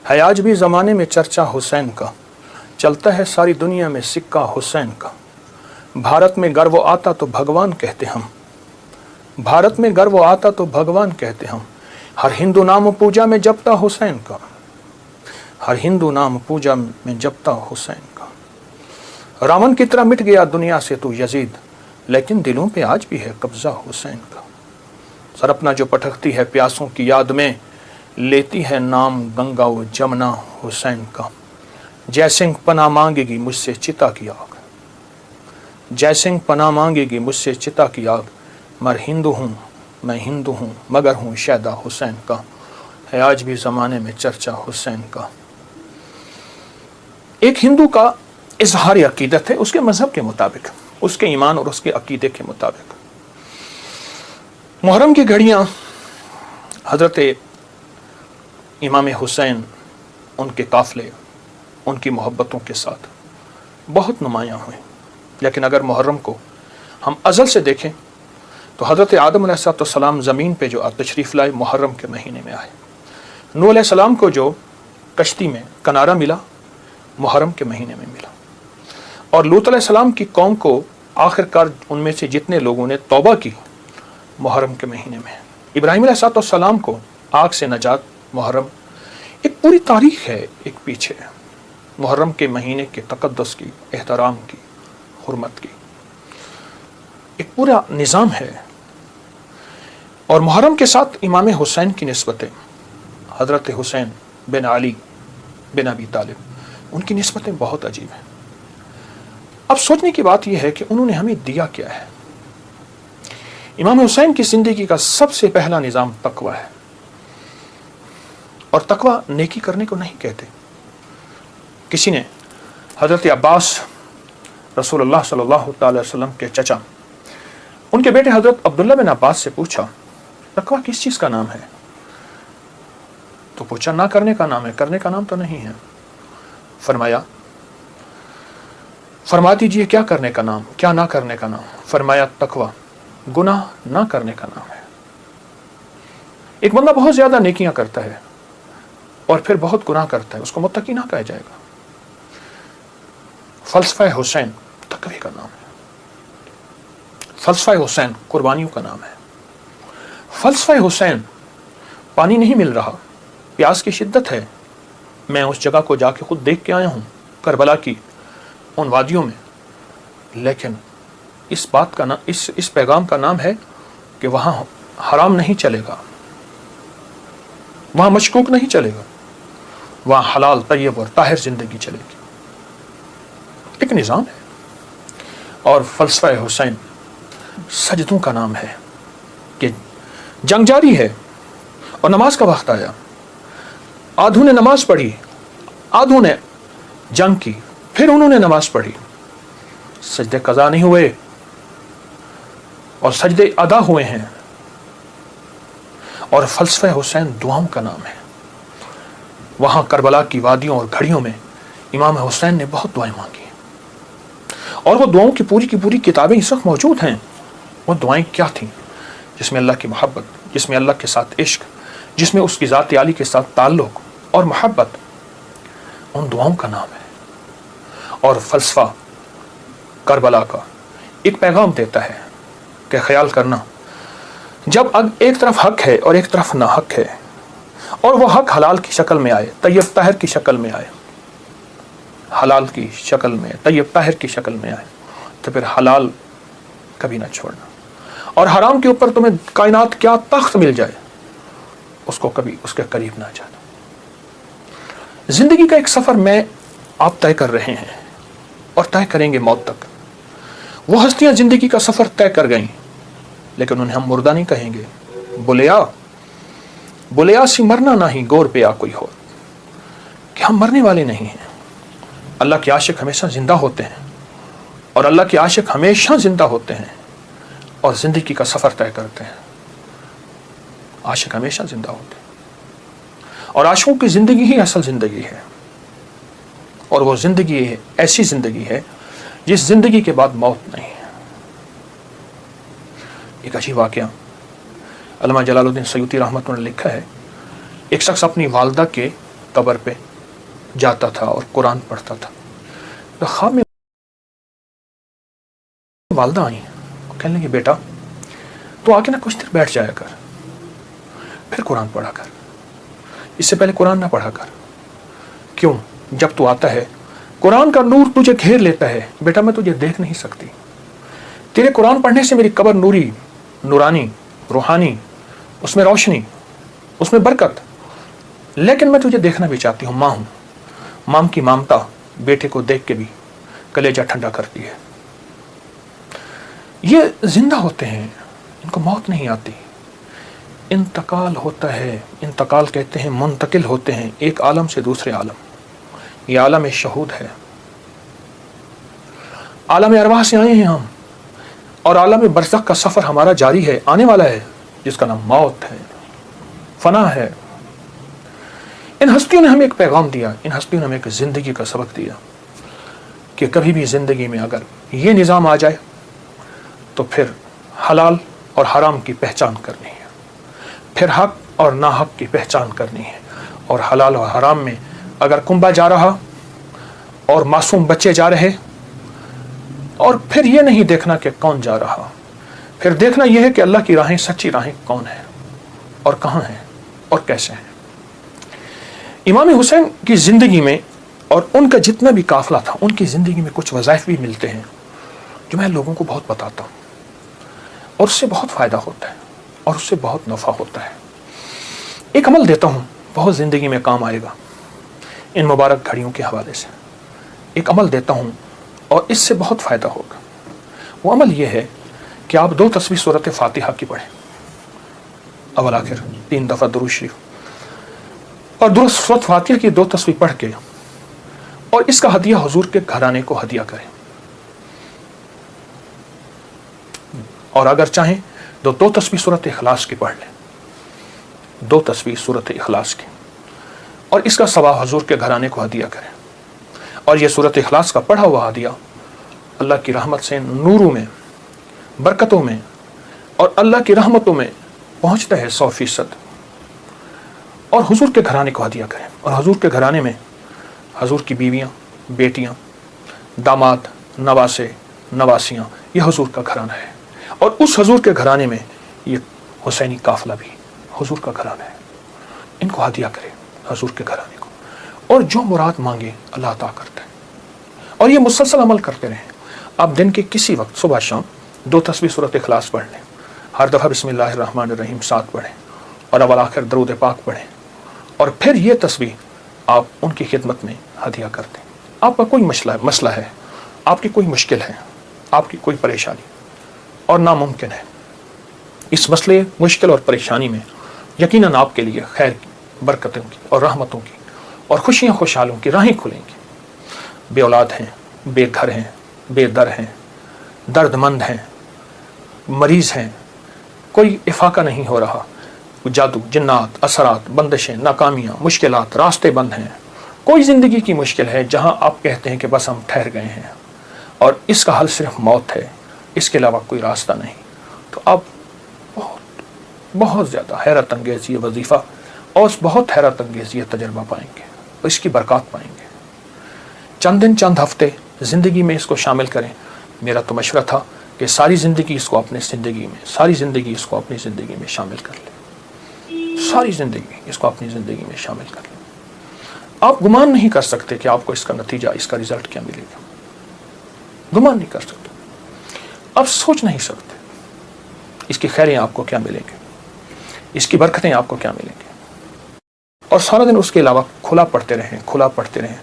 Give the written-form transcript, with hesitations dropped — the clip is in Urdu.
ہے آج بھی زمانے میں چرچا حسین کا، چلتا ہے ساری دنیا میں سکہ حسین کا۔ بھارت میں گرو آتا تو بھگوان کہتے ہم، بھارت میں گرو آتا تو بھگوان کہتے ہم۔ ہر ہندو نام پوجا میں جپتا حسین کا، ہر ہندو نام پوجا میں جپتا حسین کا۔ راون کی طرح مٹ گیا دنیا سے تو یزید، لیکن دلوں پہ آج بھی ہے قبضہ حسین کا۔ سرپنا جو پٹکتی ہے پیاسوں کی یاد میں، لیتی ہے نام گنگا و جمنا حسین کا۔ جے سنگھ پناہ مانگے گی مجھ سے چتا کی آگ، جے سنگھ پناہ مانگے گی مجھ سے چتا کی آگ۔ مر ہندو ہوں میں ہندو ہوں مگر ہوں شیدا حسین کا، ہے آج بھی زمانے میں چرچا حسین کا۔ ایک ہندو کا اظہار عقیدت ہے اس کے مذہب کے مطابق، اس کے ایمان اور اس کے عقیدے کے مطابق۔ محرم کی گھڑیاں حضرت امام حسین، ان کے قافلے، ان کی محبتوں کے ساتھ بہت نمایاں ہوئے۔ لیکن اگر محرم کو ہم ازل سے دیکھیں تو حضرت آدم علیہ السلام زمین پہ جو تشریف لائے محرم کے مہینے میں آئے۔ نوح علیہ السلام کو جو کشتی میں کنارہ ملا محرم کے مہینے میں ملا، اور لوط علیہ السلام کی قوم کو آخر کار ان میں سے جتنے لوگوں نے توبہ کی محرم کے مہینے میں۔ ابراہیم علیہ السلام کو آگ سے نجات محرم، ایک پوری تاریخ ہے ایک پیچھے محرم کے مہینے کے تقدس کی، احترام کی، حرمت کی، ایک پورا نظام ہے۔ اور محرم کے ساتھ امام حسین کی نسبتیں، حضرت حسین بن علی بن ابی طالب، ان کی نسبتیں بہت عجیب ہیں۔ اب سوچنے کی بات یہ ہے کہ انہوں نے ہمیں دیا کیا ہے۔ امام حسین کی زندگی کا سب سے پہلا نظام تقوی ہے، اور تقوی نیکی کرنے کو نہیں کہتے۔ کسی نے حضرت عباس رسول اللہ صلی اللہ تعالی وسلم کے چچا، ان کے بیٹے حضرت عبداللہ بن عباس سے پوچھا تقوی کس چیز کا نام ہے؟ تو پوچھا نہ کرنے کا نام ہے، کرنے کا نام تو نہیں ہے۔ فرما دیجئے کیا کرنے کا نام، کیا نہ کرنے کا نام؟ فرمایا تقوی گناہ نہ کرنے کا نام ہے۔ ایک بندہ بہت زیادہ نیکیاں کرتا ہے اور پھر بہت گناہ کرتا ہے، اس کو متقی نہ کہا جائے گا۔ فلسفہ حسین تقوی کا نام ہے، فلسفہ حسین قربانیوں کا نام ہے۔ فلسفہ حسین پانی نہیں مل رہا، پیاس کی شدت ہے، میں اس جگہ کو جا کے خود دیکھ کے آیا ہوں، کربلا کی ان وادیوں میں، لیکن اس بات کا نام، اس پیغام کا نام ہے کہ وہاں حرام نہیں چلے گا، وہاں مشکوک نہیں چلے گا، وہاں حلال طیب اور طاہر زندگی چلے گی۔ ایک نظام ہے۔ اور فلسفہ حسین سجدوں کا نام ہے کہ جنگ جاری ہے اور نماز کا وقت آیا، آدھوں نے نماز پڑھی، آدھوں نے جنگ کی، پھر انہوں نے نماز پڑھی، سجدے قضا نہیں ہوئے اور سجدے ادا ہوئے ہیں۔ اور فلسفہ حسین دعاؤں کا نام ہے۔ وہاں کربلا کی وادیوں اور گھڑیوں میں امام حسین نے بہت دعائیں مانگی، اور وہ دعاؤں کی پوری کتابیں اس وقت موجود ہیں۔ وہ دعائیں کیا تھیں؟ جس میں اللہ کی محبت، جس میں اللہ کے ساتھ عشق، جس میں اس کی ذات عالی کے ساتھ تعلق اور محبت، ان دعاؤں کا نام ہے۔ اور فلسفہ کربلا کا ایک پیغام دیتا ہے کہ خیال کرنا، جب ایک طرف حق ہے اور ایک طرف نہ حق ہے، اور وہ حق حلال کی شکل میں آئے، طیب طاہر کی شکل میں آئے، حلال کی شکل میں، طیب طاہر کی شکل میں آئے، تو پھر حلال کبھی نہ چھوڑنا، اور حرام کے اوپر تمہیں کائنات کیا تخت مل جائے، اس کو کبھی اس کے قریب نہ جانا۔ زندگی کا ایک سفر میں آپ طے کر رہے ہیں اور طے کریں گے موت تک۔ وہ ہستیاں زندگی کا سفر طے کر گئیں، لیکن انہیں ہم مردہ نہیں کہیں گے۔ بولیا سی مرنا نہیں گور پہ آ کوئی ہو، کہ ہم مرنے والے نہیں ہیں۔ اللہ کے عاشق ہمیشہ زندہ ہوتے ہیں، اور اللہ کے عاشق ہمیشہ زندہ ہوتے ہیں اور زندگی کا سفر طے کرتے ہیں۔ عاشق ہمیشہ زندہ ہوتے ہیں، اور عاشقوں کی زندگی ہی اصل زندگی ہے، اور وہ زندگی ایسی زندگی ہے جس زندگی کے بعد موت نہیں ہے۔ ایک عجیب واقعہ علامہ جلال الدین سیوطی رحمۃ اللہ نے لکھا ہے، ایک شخص اپنی والدہ کے قبر پہ جاتا تھا اور قرآن پڑھتا تھا. تو خواب میں والدہ آئی اور کہنے لگی بیٹا تو آ کے نا کچھ دیر بیٹھ جایا کر, پھر قرآن پڑھا کر, اس سے پہلے قرآن نہ پڑھا کر. کیوں؟ جب تو آتا ہے قرآن کا نور تجھے گھیر لیتا ہے. بیٹا میں تجھے دیکھ نہیں سکتی, تیرے قرآن پڑھنے سے میری قبر نوری, نورانی, روحانی, اس میں روشنی, اس میں برکت. لیکن میں تجھے دیکھنا بھی چاہتی ہوں, ماں ہوں. ماں کی مامتا بیٹے کو دیکھ کے بھی کلیجہ ٹھنڈا کرتی ہے. یہ زندہ ہوتے ہیں, ان کو موت نہیں آتی. انتقال ہوتا ہے, انتقال کہتے ہیں, منتقل ہوتے ہیں ایک عالم سے دوسرے عالم. یہ عالم شہود ہے, عالم ارواح سے آئے ہیں ہم, اور عالم برزخ کا سفر ہمارا جاری ہے, آنے والا ہے, جس کا نام موت ہے, فنا ہے. ان ہستیوں نے ہمیں ایک پیغام دیا, ان ہستیوں نے ہمیں ایک زندگی کا سبق دیا کہ کبھی بھی زندگی میں اگر یہ نظام آ جائے تو پھر حلال اور حرام کی پہچان کرنی ہے, پھر حق اور ناحق کی پہچان کرنی ہے. اور حلال اور حرام میں اگر کنبا جا رہا اور معصوم بچے جا رہے, اور پھر یہ نہیں دیکھنا کہ کون جا رہا, پھر دیکھنا یہ ہے کہ اللہ کی راہیں, سچی راہیں کون ہیں اور کہاں ہیں اور کیسے ہیں. امام حسین کی زندگی میں اور ان کا جتنا بھی قافلہ تھا, ان کی زندگی میں کچھ وظائف بھی ملتے ہیں جو میں لوگوں کو بہت بتاتا ہوں, اور اس سے بہت فائدہ ہوتا ہے اور اس سے بہت نفع ہوتا ہے. ایک عمل دیتا ہوں, بہت زندگی میں کام آئے گا ان مبارک گھڑیوں کے حوالے سے. ایک عمل دیتا ہوں اور اس سے بہت فائدہ ہوگا. وہ عمل یہ ہے کہ آپ 2 تسبیح سورۃ فاتحہ کی پڑھیں, اول آخر 3 دفعہ درود شریف, اور سورۃ فاتحہ کی 2 تسبیح پڑھ کے اور اس کا ہدیہ حضور کے گھرانے کو ہدیہ کریں. اور اگر چاہیں تو 2 تسبیح سورۃ اخلاص کی پڑھ لیں, 2 تسبیح سورۃ اخلاص کی, اور اس کا ثواب حضور کے گھرانے کو ہدیہ کریں. اور یہ سورۃ اخلاص کا پڑھا ہوا ہدیہ اللہ کی رحمت سے نوروں میں, برکتوں میں اور اللہ کی رحمتوں میں پہنچتا ہے 100%. اور حضور کے گھرانے کو ہدیہ کریں. اور حضور کے گھرانے میں حضور کی بیویاں, بیٹیاں, داماد, نواسے, نواسیاں, یہ حضور کا گھرانہ ہے. اور اس حضور کے گھرانے میں یہ حسینی قافلہ بھی حضور کا گھرانہ ہے. ان کو ہدیہ کریں حضور کے گھرانے کو, اور جو مراد مانگے اللہ عطا کرتا ہے. اور یہ مسلسل عمل کرتے رہیں. آپ دن کے کسی وقت صبح شام 2 تسبیح سورۃ اخلاص پڑھ لیں, ہر دفعہ بسم اللہ الرحمن الرحیم 7 پڑھیں, اور اول آخر درود پاک پڑھیں, اور پھر یہ تسبیح آپ ان کی خدمت میں ہدیہ کر دیں. آپ کا کوئی مسئلہ ہے, آپ کی کوئی مشکل ہے, آپ کی کوئی پریشانی اور ناممکن ہے, اس مسئلے, مشکل اور پریشانی میں یقیناً آپ کے لیے خیر کی, برکتوں کی اور رحمتوں کی اور خوشیاں خوشحالوں کی راہیں کھلیں گی. بے اولاد ہیں, بے گھر ہیں, بے در ہیں, درد مند ہیں, مریض ہیں, کوئی افاقہ نہیں ہو رہا, جادو, جنات, اثرات, بندشیں, ناکامیاں, مشکلات, راستے بند ہیں, کوئی زندگی کی مشکل ہے جہاں آپ کہتے ہیں کہ بس ہم ٹھہر گئے ہیں اور اس کا حل صرف موت ہے, اس کے علاوہ کوئی راستہ نہیں, تو آپ بہت زیادہ حیرت انگیز یہ وظیفہ اور بہت حیرت انگیز یہ تجربہ پائیں گے, اس کی برکات پائیں گے. چند دن, چند ہفتے زندگی میں اس کو شامل کریں. میرا تو مشورہ تھا کہ ساری زندگی اس کو اپنی زندگی میں شامل کر لیں. ساری زندگی اس کو اپنی زندگی میں شامل کر لیں. آپ گمان نہیں کر سکتے کہ آپ کو اس کا نتیجہ, اس کا رزلٹ کیا ملے گا. گمان نہیں کر سکتے, آپ سوچ نہیں سکتے اس کی خیریں آپ کو کیا ملیں گے, اس کی برکتیں آپ کو کیا ملیں گے. اور سارا دن اس کے علاوہ کھلا پڑھتے رہیں,